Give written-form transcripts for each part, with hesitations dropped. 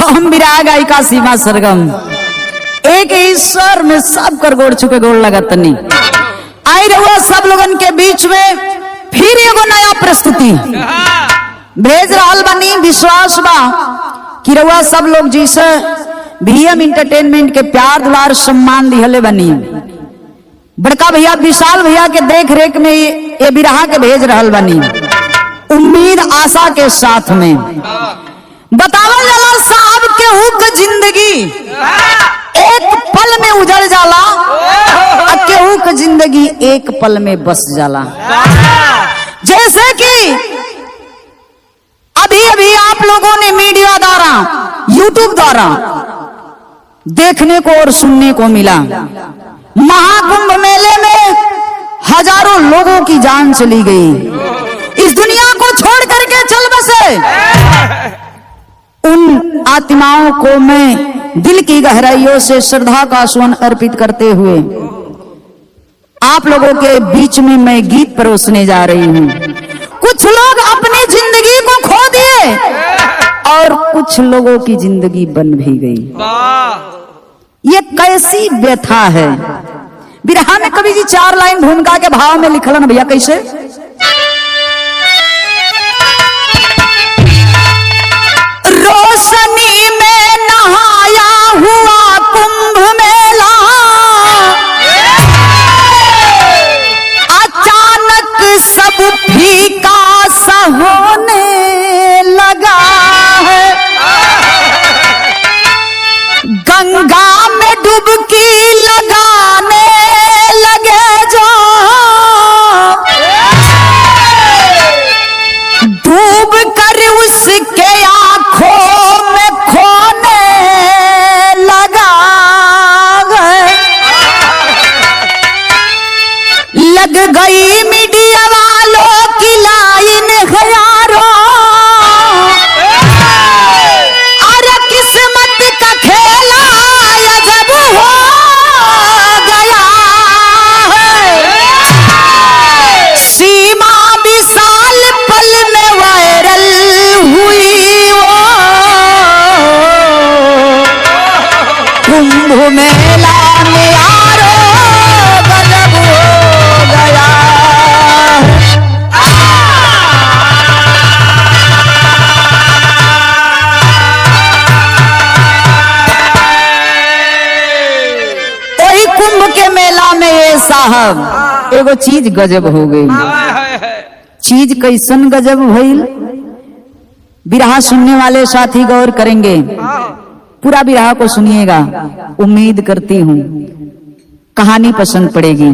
हम विराग गायिका सीमा सरगम एक ईश्वर में सब कर गोड़ चुके गोड़ लगत नहीं आई रहुआ सब लोगन के बीच में फिर एगो नया प्रस्तुति भेज रहा बनी। विश्वास बा कि रहुआ सब लोग जिसे भीएम इंटरटेनमेंट के प्यार दुलार सम्मान दिहले बनी। बड़का भैया विशाल भैया के देख रेख में ये बिरहा के भेज रहल बनी। उम्मीद आशा के साथ में बतावल जाला साहब के हुक जिंदगी एक पल में उजड़ जाला और केहू की जिंदगी एक पल में बस जाला। जैसे कि अभी अभी आप लोगों ने मीडिया द्वारा यूट्यूब द्वारा देखने को और सुनने को मिला, महाकुंभ मेले में हजारों लोगों की जान चली गई। इस दुनिया को छोड़ करके चल बसे उन आत्माओं को मैं दिल की गहराइयों से श्रद्धा का सुमन अर्पित करते हुए आप लोगों के बीच में मैं गीत परोसने जा रही हूं। कुछ लोग अपनी जिंदगी को खो दिए और कुछ लोगों की जिंदगी बन भी गई। ये कैसी व्यथा है। बिरहा में कवि जी 4 लाइन भूमिका के भाव में लिखलन भैया कैसे। रोशनी में नहाया हुआ कुंभ मेला अचानक सब फीका सा होने लगा है। गंगा में डुबकी लगाने लगे जो डूब कर उसके आंखों में खोने लगा है। लग गई मीडिया वालों की लाइन हजारों और किस्मत का खेला अजब हो गया है। सीमा विशाल पल में वायरल हुई वो कुंभ मेला में यारो गजब हो गया। वही कुंभ के मेला में ये साहब एगो चीज गजब हो गई। चीज कैसन गजब भइल बिरहा सुनने वाले साथी गौर करेंगे, पूरा बिरहा को सुनिएगा। उम्मीद करती हूं कहानी पसंद पड़ेगी।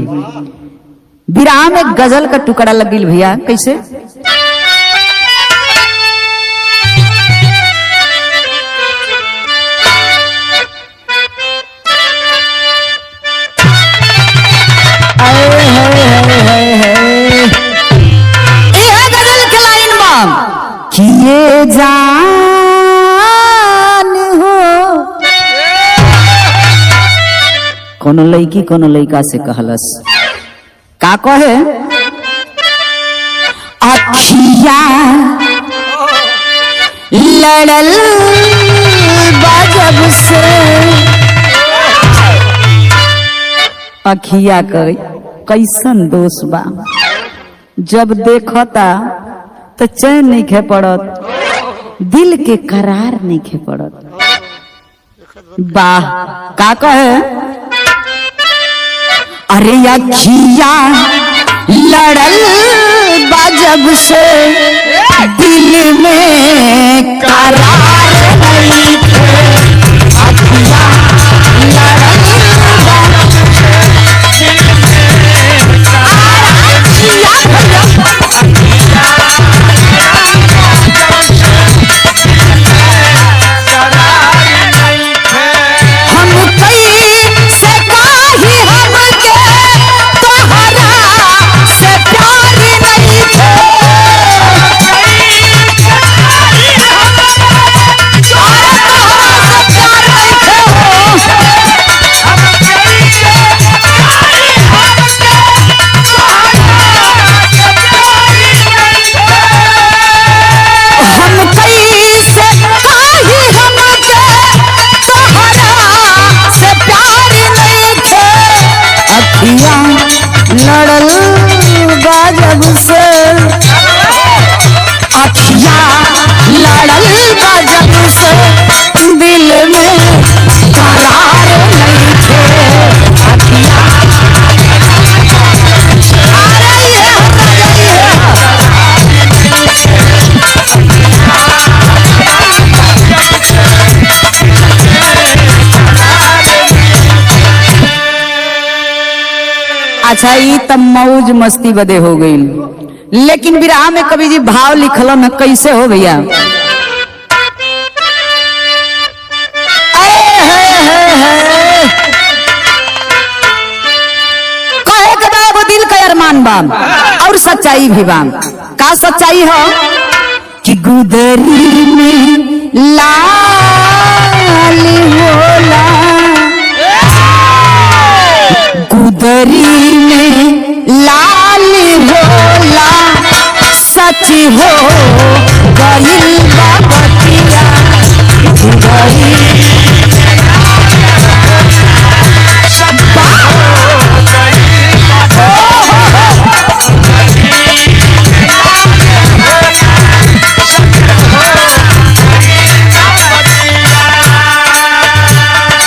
बिरहा में गजल का टुकड़ा लगिल भैया कैसे। किए जान हो कोनो लड़की कोनो लड़का से कहलस का कहे। अखिया लड़ल बाजब से अखिया कैसन दोष बा जब देखता तो चैन नहीं खे पड़त, दिल के करार नहीं खे पड़त। वाह का कहे। अरे अखिया लड़ल बाजब से दिल में करार नहीं थे। अखिया लड़ल बाजब से दिल में अच्छा ई तब मौज मस्ती बदे हो गई। लेकिन विरह में कवि जी भाव लिखल में कैसे हो भैया? कहे के बा एगो दिल का अरमान बा और सच्चाई भी बा। का सच्चाई हो कि गुदरी में लाल होला, गुदरी में लाल होला, सच हो गइल बा बतिया गुदरी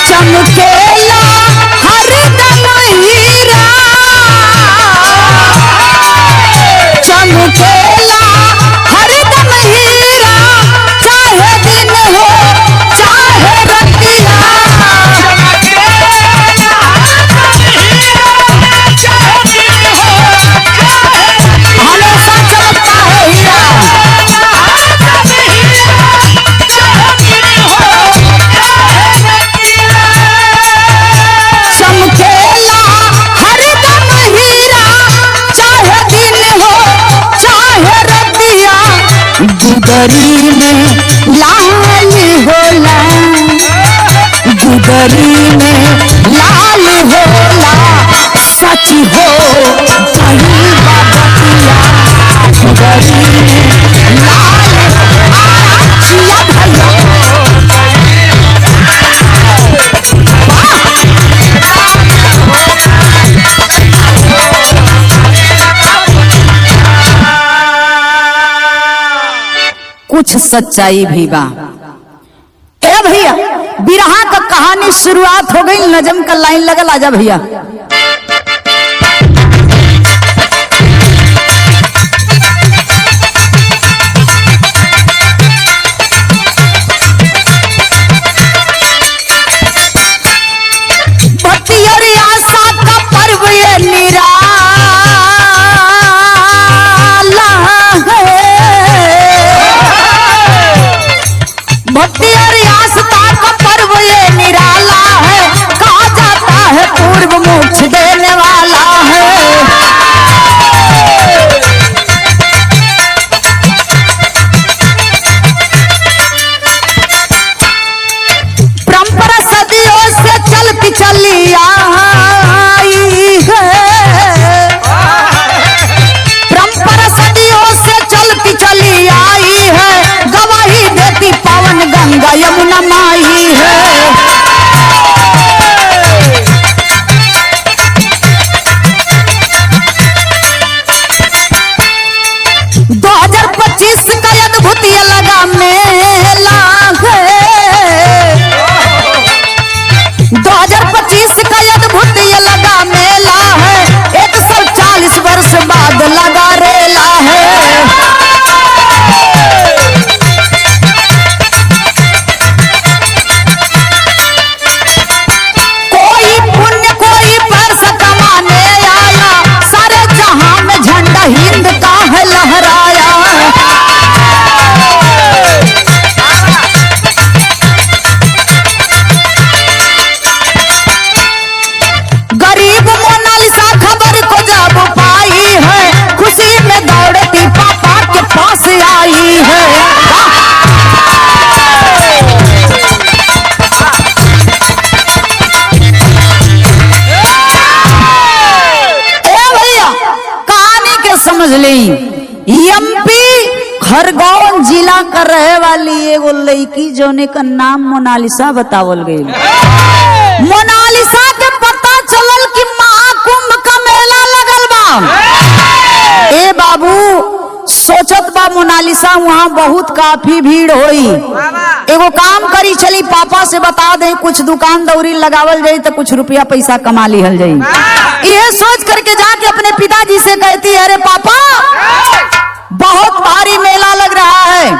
चमकेला हरदम हीरा, चमकेला हरदम हीरा, चाहे दिन हो चाहे रतिया, हमेशा चमकता है हीरा। चमकेला हरदम हीरा, चाहे दिन हो चाहे रतिया, गुदरी में लाल होला, गुदरी में लाल होला, सच हो गइल बा बतिया गुदरी में लाल जिया भैया। कुछ सच्चाई भी बा। ए भैया बिरहा का कहानी शुरुआत हो गई, नजम का लाइन लगल, आजा भैया। भक्ति और आशा का पर्व ये निराला है, भक्ति और आस्था का पर्व ये निराला है, कहा जाता है पूर्व मोक्ष देने वाला है। परंपरा सदियों से चलती चली आई है, परंपरा सदियों से चलती चली आई है, गवाही देती पावन गंगा यमुना माई है। 2025 का अद्भुत ये लगा मेला है, 2025 का अद्भुत ये लगा मेला है, 140 वर्ष बाद लगा रेला है। कोई पुण्य कोई पैसा कमाने आया, सारे जहां में झंडा हिंद का है लहराया। गरीब मोनालिसा खबर को जब पाई है, खुशी में दौड़ती पापा के पास आई है। कहानी के समझ ली, एमपी खरगोन जिला का रहे वाली एगो लड़की जोने का नाम मोनालिसा बतावल गई। मोनालिसा के पता चलल कि महाकुंभ का मेला लगल बा। ए बाबू सोचत बा मोनालिसा वहाँ बहुत काफी भीड़ होई, एगो काम करी चली पापा से बता दे, कुछ दुकान दौरी लगावल जाई तो कुछ रुपया पैसा कमा लिहल जाई। ये सोच करके जाके अपने पिताजी से कहती है, अरे पापा बहुत भारी मेला लग रहा है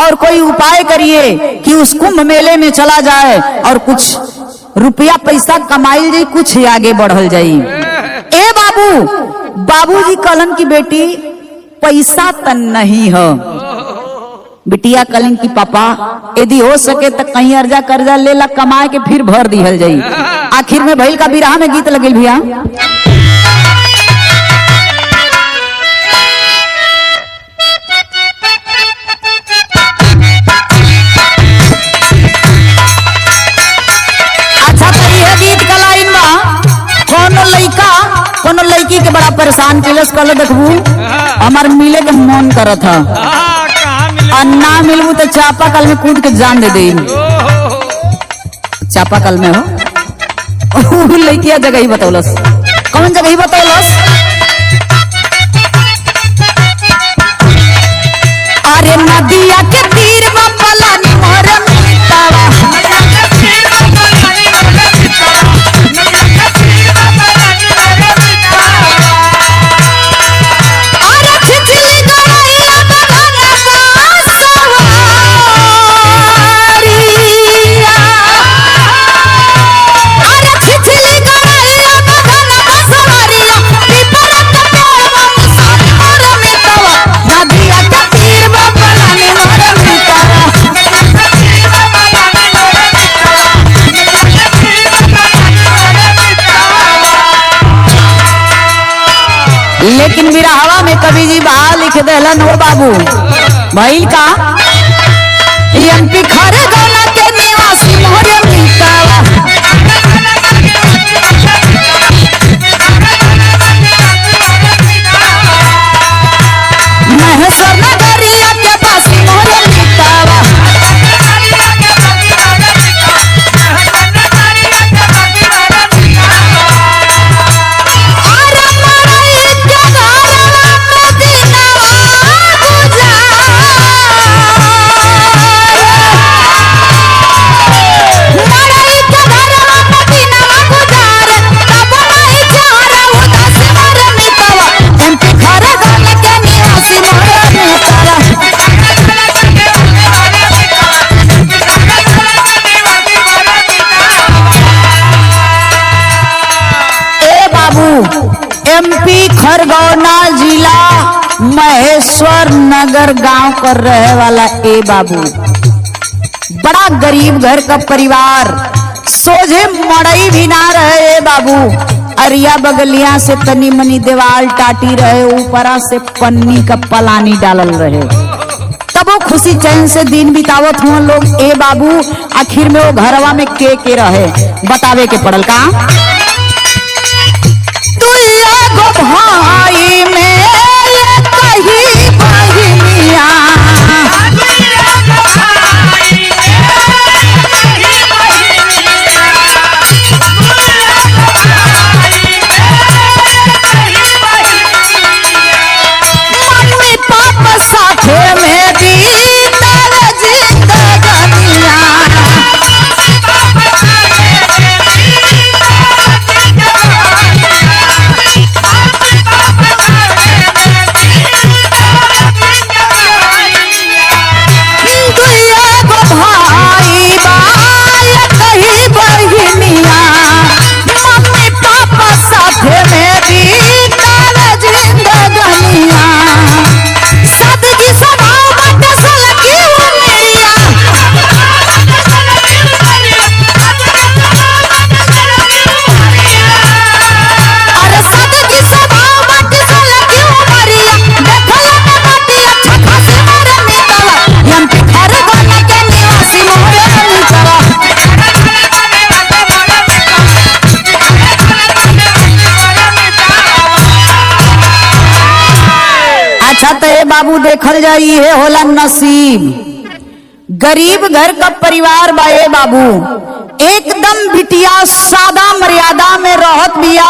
और कोई उपाय करिए कि उस कुंभ मेले में चला जाए और कुछ रुपया पैसा कमाई जाए, कुछ आगे बढ़ल जाए। ए बाबू बाबू, बाबूजी कहलन की बेटी पैसा तन नहीं है। बिटिया कहलन की पापा यदि हो सके तो कहीं अर्जा कर्जा ले ला, कमाए के फिर भर दिहल जाई। आखिर में भइल का बिरहा में गीत लगिल भैया। अच्छा तो यह गीत का लाइन बा, कोनो लइका कोनो लड़की के बड़ा परेशान केलस, कहले देखबू हमार मिले के मन करत था, और ना मिलबू तो चापाकल में कूद के जान दे दे। चापाकल में हो लड़किया जगह ही बतौलस। कौन जगह ही बतौलस? अरे नदिया के तीर में पलानी मोर मितावा, लेकिन बिरहवा में कवि जी बहा लिख देलन हो बाबू। भइल का एमपी खरे गौना के निवासी मोरे मितावा, महेश्वर नगरिया के पासी मोरे मितावा, एमपी खरगौना जिला महेश्वर नगर गांव कर रहे वाला ए बाबू, बड़ा गरीब घर का परिवार, सोझे मड़ई भी ना रहे ए बाबू, अरिया बगलिया से तनी मनी देवाल टाटी रहे, ऊपरा से पन्नी का पलानी डालल रहे। तब वो खुशी चैन से दिन बितावत हुआ लोग ए बाबू। आखिर में वो घरवा में के रहे बतावे के पड़ल का। भाई में कही बहिनिया, मम्मी पापा साथे में बीतल जिंदगानिया, बाबू देखल जाई है होला नसीब। गरीब घर का परिवार बाए बाबू, एकदम बिटिया सादा मर्यादा में रहत बिया।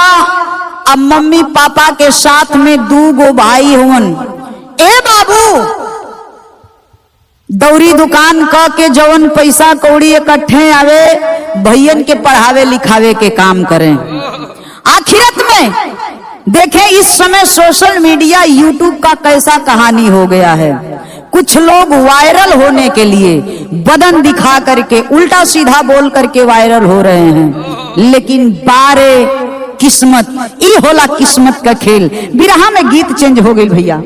अब मम्मी पापा के साथ में 2 गो भाई हुन। ए बाबू दौरी दुकान क के जवन पैसा कौड़ी इकट्ठे आवे भैयन के पढ़ावे लिखावे के काम करें। आखिरत में देखें इस समय सोशल मीडिया यूट्यूब का कैसा कहानी हो गया है। कुछ लोग वायरल होने के लिए बदन दिखा करके उल्टा सीधा बोल करके वायरल हो रहे हैं, लेकिन बारे किस्मत, ई होला किस्मत का खेल। बिरहा में गीत चेंज हो गई भैया।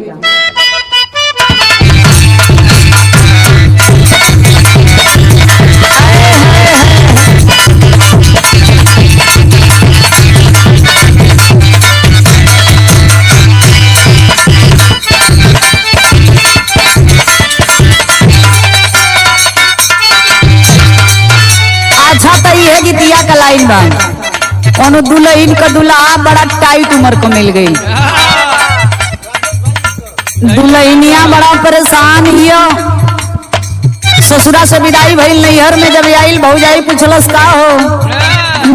अच्छा तो ये गीतिया का लाइन बा, कोनो दुल्हन का दुल्हा बड़ा टाइट उम्र को मिल गई, दुल्हनिया बड़ा परेशान हियो, ससुरा से विदाई भइल, नैहर में जब आइल भौजाई पूछलस का हो,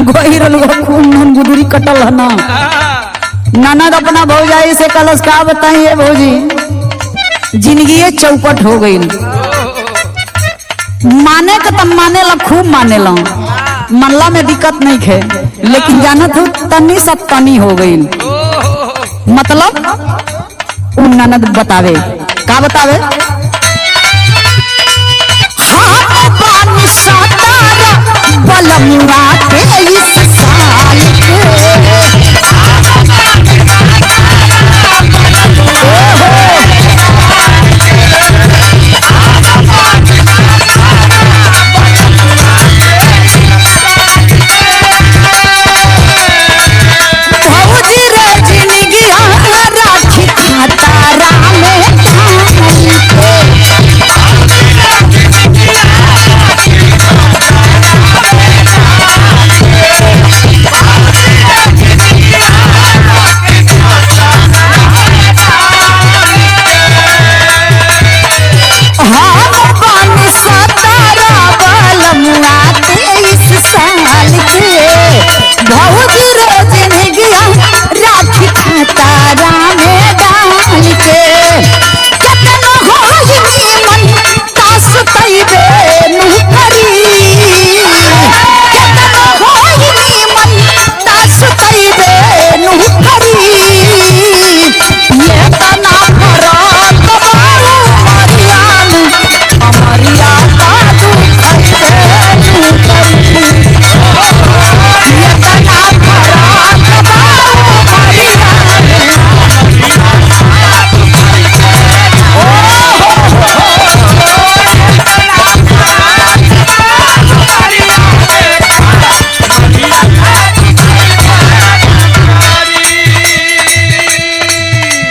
गोहिरल खून नून गुदरी कटल है ना। ननद अपना भौजाई से कलस का बताइए भौजी जिंदगी चौपट हो गई। माने का तब माने ला, खूब माने ला, मनला में दिक्कत नहीं है, लेकिन जानत हो तनी सब तनी हो गई। मतलब उन ननद बतावे का बतावे, हाँ बानी सातारा बलमुआ के इस साल के,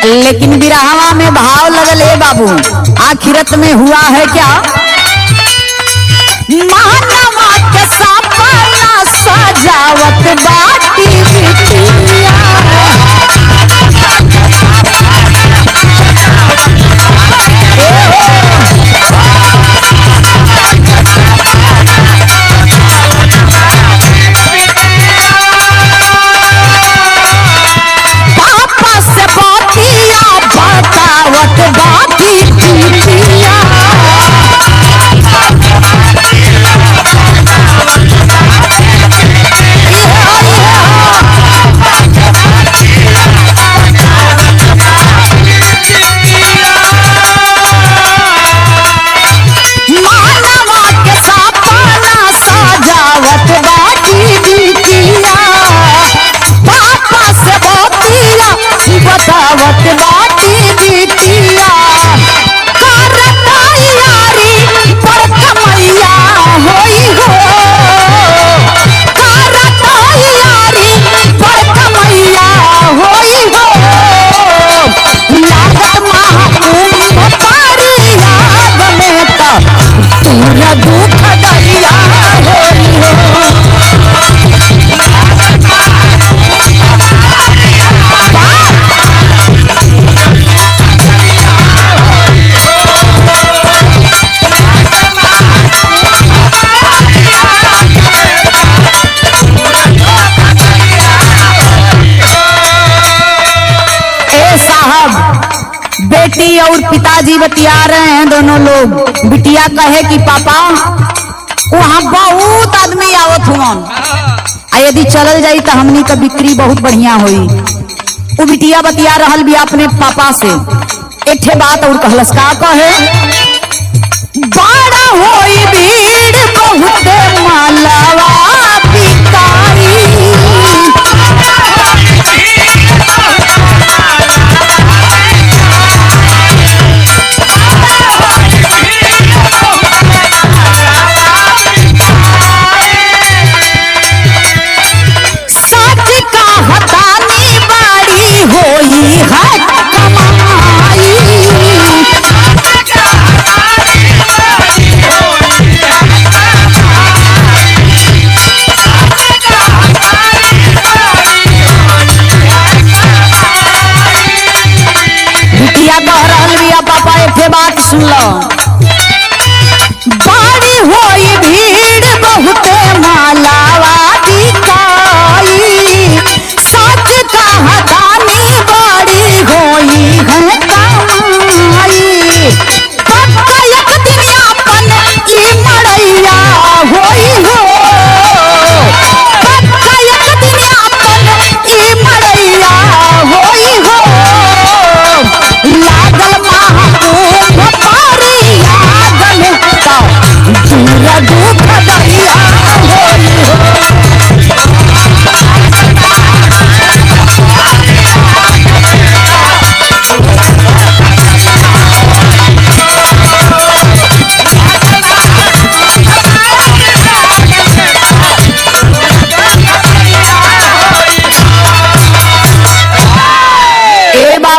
लेकिन बिरहवा में भाव लगल है बाबू, आखिरत में हुआ है क्या, मानवा के सपना सजावत बाटी बिटिया, बेटी और पिताजी बतिया रहे हैं दोनों लोग। बिटिया कहे कि पापा वहाँ बहुत आदमी आवत हुन, यदि चलल जाई तो हमनी का बिक्री बहुत बढ़िया हुई। वो बिटिया बतिया रहल भी अपने पापा से। एक बात और कहलस का कहे, बड़ा होई भीड़ बहुत मालवा बिकारी,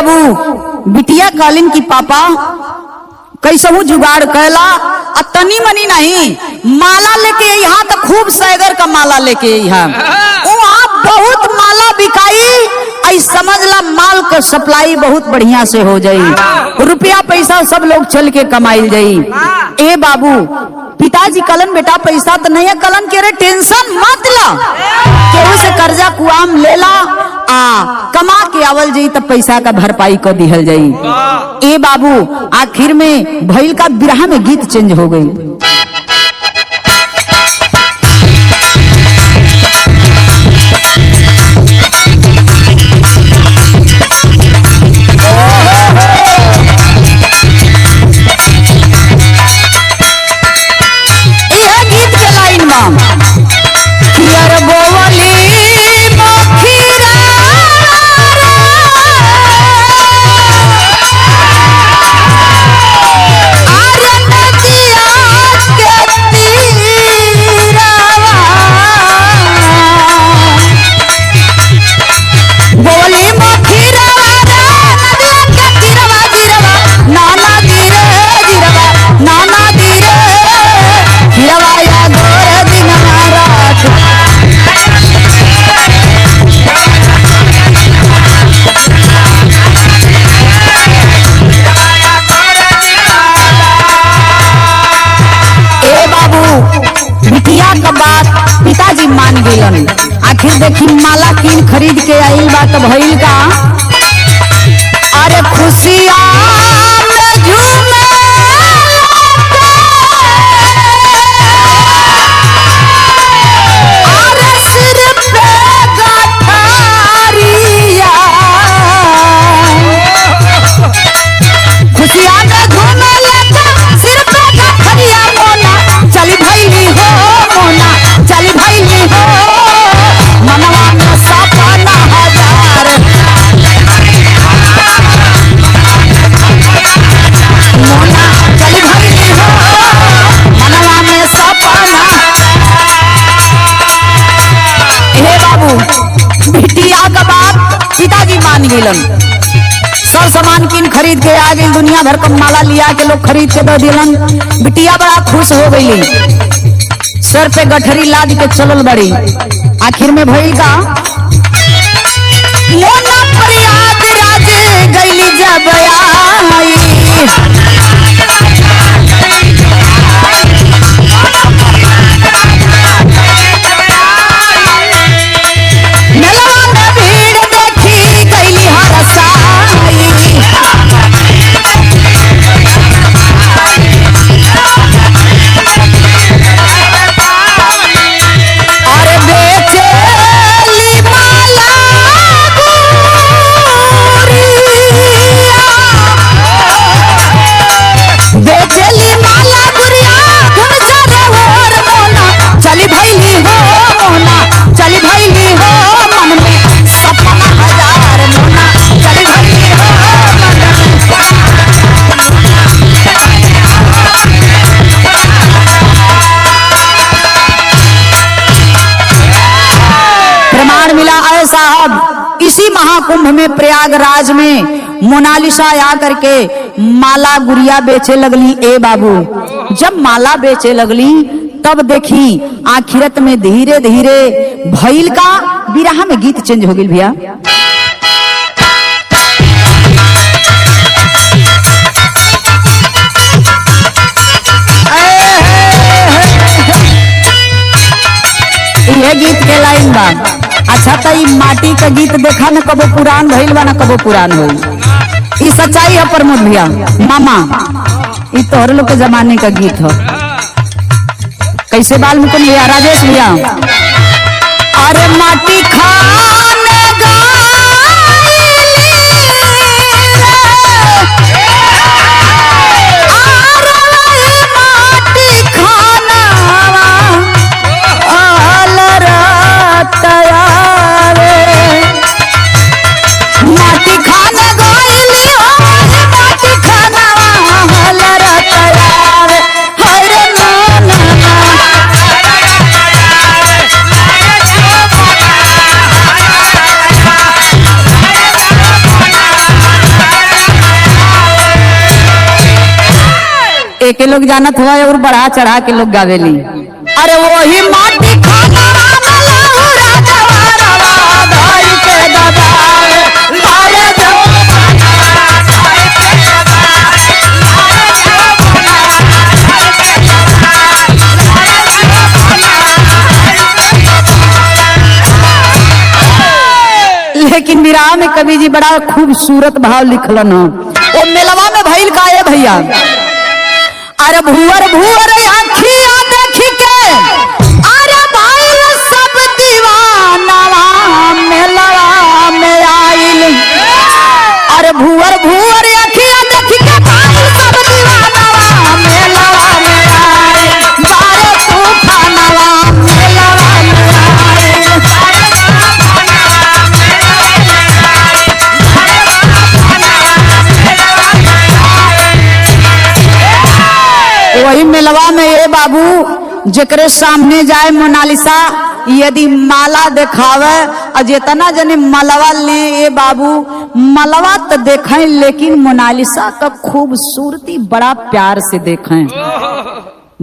बाबू बिटिया कालीन की पापा कैसहू जुगाड़ कैला और तनी मनी नहीं माला लेके यहाँ तो खूब सैगर का माला लेके यहाँ वहाँ बहुत माला बिकाई। आई समझ ला माल का सप्लाई बहुत बढ़िया से हो जाई, रुपया पैसा सब लोग चल के कमाई जाई। ए बाबू पिताजी कलन बेटा पैसा तो नहीं है, कलन के रे टेंशन मत ला, केहू से कर्जा कुआम लेला आ कमा के आवल जाई तब पैसा का भरपाई कर दिहल जाई। ए बाबू आखिर में भइल का बिरहा में गीत चेंज हो गई। पिताजी मान गेलन। आखिर देखी माला किन खरीद के आइल बा तो भइल का अरे खुशियां में झूमे अरे सिर पे गठरिया खुशियां में झूमे लेके सिर पे गठरिया मोना चली भइली हो मोना चली भइली हो मनवा में सपना हजार मोना चली भइली हो मनवा में सपना। हे बाबू बिटिया का बाप पिताजी मान गेलन, सब सामान किन खरीद के आ गई, दुनिया भर का माला लिया के लोग खरीद के दे दिलन। बिटिया बड़ा खुश हो गई, सर पे गठरी लाद के चलल बड़ी। आखिर में भइल का मोना फरियाद राज गईली जब आई मेलवा में भीड़ देखी गईली हरसाई अरे बेचेली माला गुरिया बेचेली माला गुरिया धुन चारे ओर मोना चली भइली हो मोना चली भइली हो मन में सपना हजार मोना चली भइली हो मन में प्रमाण मिला है साहब। इसी महाकुंभ में प्रयागराज में मोनालिसा आ करके माला गुड़िया बेचे लगली। ए बाबू जब माला बेचे लगली तब देखी आखिरत में धीरे धीरे भइल का बिरहा में गीत चेंज हो गई भैया। ये गीत के लाइन बा अच्छा तो माटी का गीत देखा न कबो पुरान भइल बा न कबो पुरान होई, ई सच्चाई है प्रमोद भैया मामा, ई तोहर लोग के जमाने का गीत हो। कैसे बाल मुकुंद भैया राजेश भैया अरे माटी खाने गाइली अरे माटी खाना माटी खाना गाइली माटी खाना हरे नाना एके लोग जानत हुआ और बढ़ा चढ़ा के लोग गावेली। अरे वही माटी खाना लेकिन विराह में कवि जी बड़ा खूबसूरत भाव लिखलन हो। वो मेलवा में भइल का है भैया, अरे भूअर भूअर आँखिया देखी के अरे भाई सब दीवाना मेलवा में आइल। अरे भूअर भूअर आँखिया देखी के भाई सब दीवाना मेलवा में आइल। बारे तूफानवा मेलवा में आइल। वही मेलवा में ये बाबू जेकरे सामने जाए मोनालिसा यदि माला देखावे और जितना जने मलवा ले ये बाबू मलवा तो देखें लेकिन मोनालिसा का खूबसूरती बड़ा प्यार से देखें।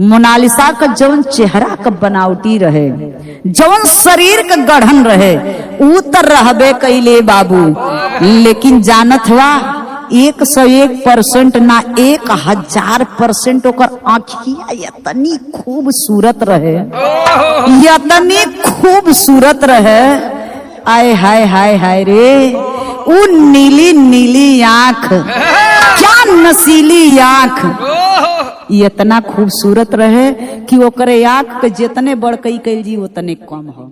मोनालिसा का जौन चेहरा का बनावटी रहे, जौन शरीर का गढ़न रहे ऊ तो रहबे कैले बाबू, लेकिन जानत हुआ 101% ना 1000% ओकर आँखिया इतनी खूबसूरत रहे, इतनी खूबसूरत रहे। आय हाय हाय हाय रे, वो नीली नीली आँख, क्या नसीली आँख, इतना खूबसूरत रहे कि ओकरे आँख के जितने बड़कई कैल जी उतने कम हो।